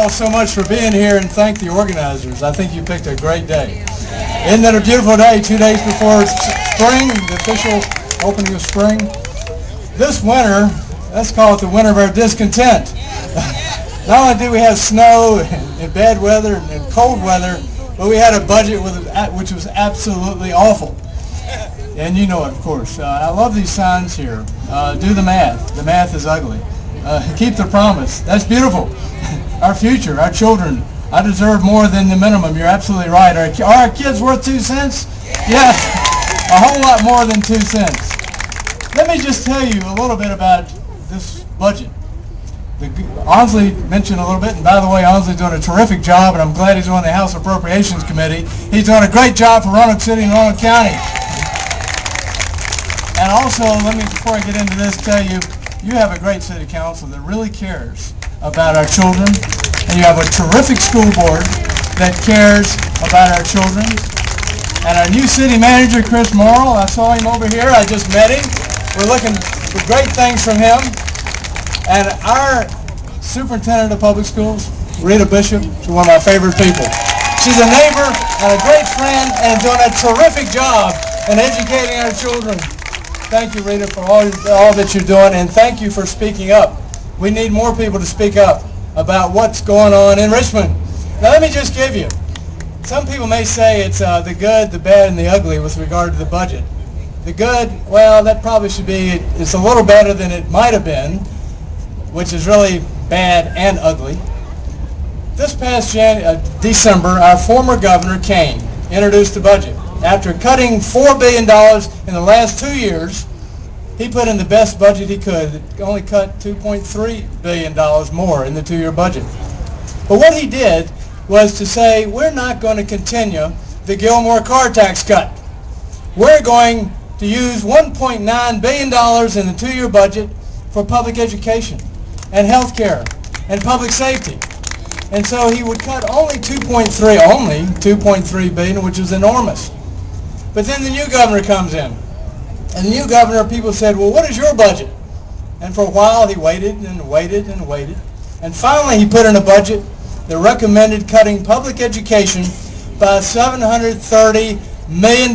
all so much for being here, and thank the organizers. I think you picked a great day. Isn't that a beautiful day, 2 days before spring, the official opening of spring? This winter, let's call it the winter of our discontent. Not only did we have snow and bad weather and cold weather, but we had a budget which was absolutely awful. And you know it, of course. I love these signs here. Do the math. The math is ugly. Keep the promise. That's beautiful. Our future, our children. I deserve more than the minimum. You're absolutely right. Are our kids worth 2 cents? Yes. A whole lot more than 2 cents. Let me just tell you a little bit about this budget. Onsley mentioned a little bit, and by the way, Onsley's doing a terrific job, and I'm glad he's on the House Appropriations Committee. He's doing a great job for Roanoke City and Roanoke County. And also, let me, before I get into this, tell you, you have a great city council that really cares about our children, and you have a terrific school board that cares about our children. And our new city manager, Chris Morrill, I saw him over here. I just met him. We're looking for great things from him. And our superintendent of public schools, Rita Bishop, is one of my favorite people. She's a neighbor and a great friend and doing a terrific job in educating our children. Thank you, Rita, for all that you're doing, and thank you for speaking up. We need more people to speak up about what's going on in Richmond. Now, let me just give you. Some people may say it's the good, the bad, and the ugly with regard to the budget. The good, well, that probably should be, it's a little better than it might have been, which is really bad and ugly. This past December, our former governor, Kane, introduced the budget. After cutting $4 billion in the last 2 years, he put in the best budget he could. It only cut $2.3 billion more in the 2-year budget. But what he did was to say, we're not going to continue the Gilmore car tax cut. We're going to use $1.9 billion in the 2-year budget for public education and health care and public safety. And so he would cut only $2.3 billion, which is enormous. But then the new governor comes in. And the new governor, people said, well, what is your budget? And for a while he waited and waited and waited. And finally he put in a budget that recommended cutting public education by $730 million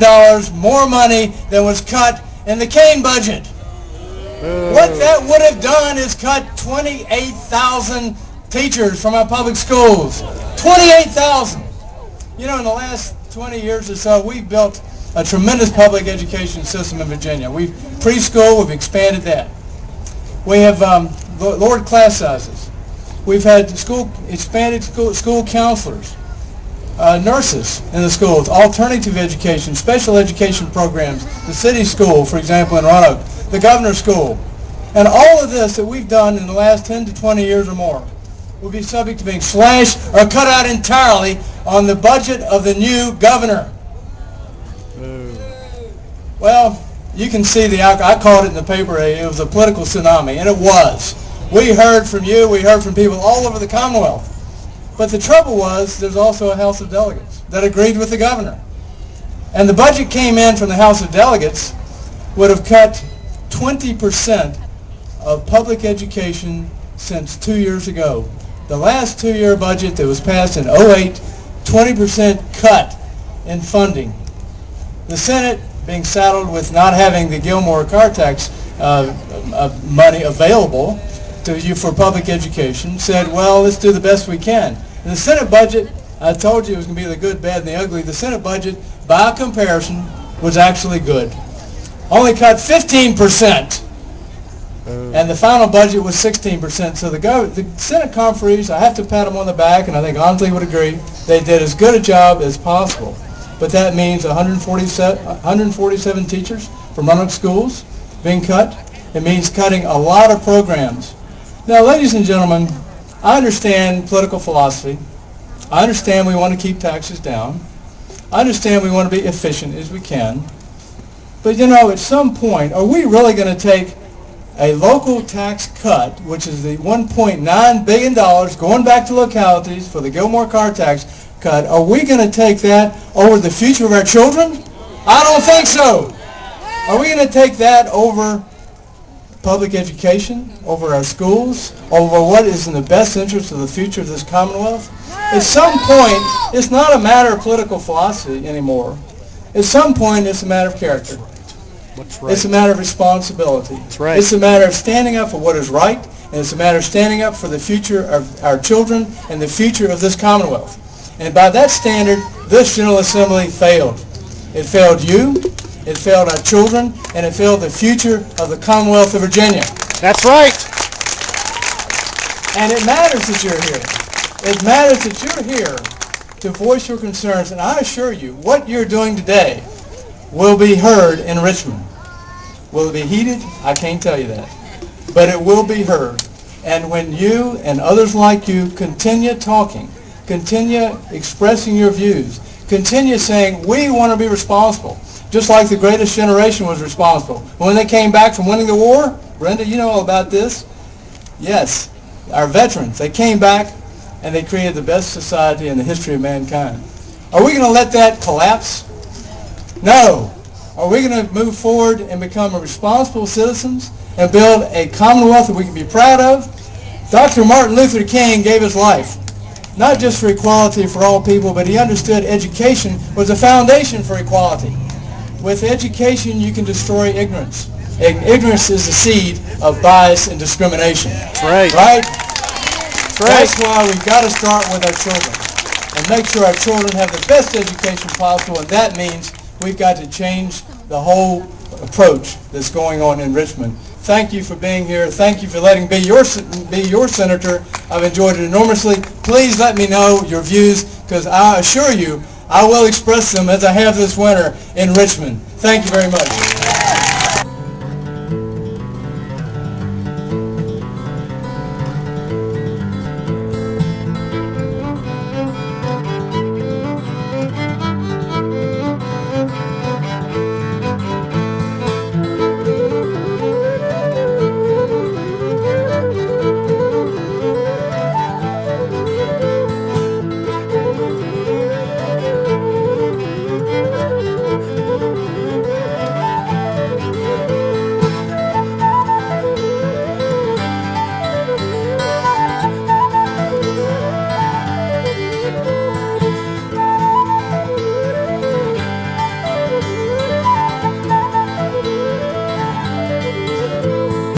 more money than was cut in the Kane budget. What that would have done is cut 28,000 teachers from our public schools. 28,000. You know, in the last 20 years or so, we've built a tremendous public education system in Virginia. We've preschool, we've expanded that. We have lowered class sizes. We've had expanded school counselors, nurses in the schools, alternative education, special education programs, the city school, for example, in Roanoke, the governor's school. And all of this that we've done in the last 10 to 20 years or more will be subject to being slashed or cut out entirely on the budget of the new governor. Well, you can see I called it in the paper, it was a political tsunami, and it was. We heard from you, we heard from people all over the Commonwealth. But the trouble was, there's also a House of Delegates that agreed with the governor. And the budget came in from the House of Delegates would have cut 20% of public education since 2 years ago. The last 2-year budget that was passed in 2008, 20% cut in funding. The Senate, being saddled with not having the Gilmore car tax money available to you for public education, said, well, let's do the best we can. And the Senate budget, I told you it was going to be the good, bad, and the ugly. The Senate budget, by comparison, was actually good. Only cut 15%. And the final budget was 16%. So the Senate conferees, I have to pat them on the back, and I think Onsley would agree, they did as good a job as possible. But that means 147 teachers from Roanoke schools being cut. It means cutting a lot of programs. Now, ladies and gentlemen, I understand political philosophy. I understand we want to keep taxes down. I understand we want to be efficient as we can. But, you know, at some point, are we really going to take a local tax cut, which is the $1.9 billion going back to localities for the Gilmore car tax cut, are we going to take that over the future of our children? I don't think so. Are we going to take that over public education, over our schools, over what is in the best interest of the future of this Commonwealth. At some point, it's not a matter of political philosophy anymore. At some point, it's a matter of character. That's right. It's a matter of responsibility. That's right. It's a matter of standing up for what is right, and it's a matter of standing up for the future of our children and the future of this Commonwealth. And by that standard, this General Assembly failed. It failed you, it failed our children, and it failed the future of the Commonwealth of Virginia. That's right. And it matters that you're here. It matters that you're here to voice your concerns. And I assure you, what you're doing today will be heard in Richmond. Will it be heeded? I can't tell you that. But it will be heard. And when you and others like you continue talking, continue expressing your views, continue saying, we want to be responsible, just like the greatest generation was responsible. When they came back from winning the war, Brenda, you know all about this. Yes, our veterans, they came back and they created the best society in the history of mankind. Are we going to let that collapse? No. Are we going to move forward and become responsible citizens and build a Commonwealth that we can be proud of? Dr. Martin Luther King gave his life, not just for equality for all people, but he understood education was a foundation for equality. With education, you can destroy ignorance. And ignorance is the seed of bias and discrimination. That's right. Right? That's right. That's why we've got to start with our children and make sure our children have the best education possible, and that means we've got to change the whole approach that's going on in Richmond. Thank you for being here. Thank you for letting me be your senator. I've enjoyed it enormously. Please let me know your views, because I assure you I will express them as I have this winter in Richmond. Thank you very much.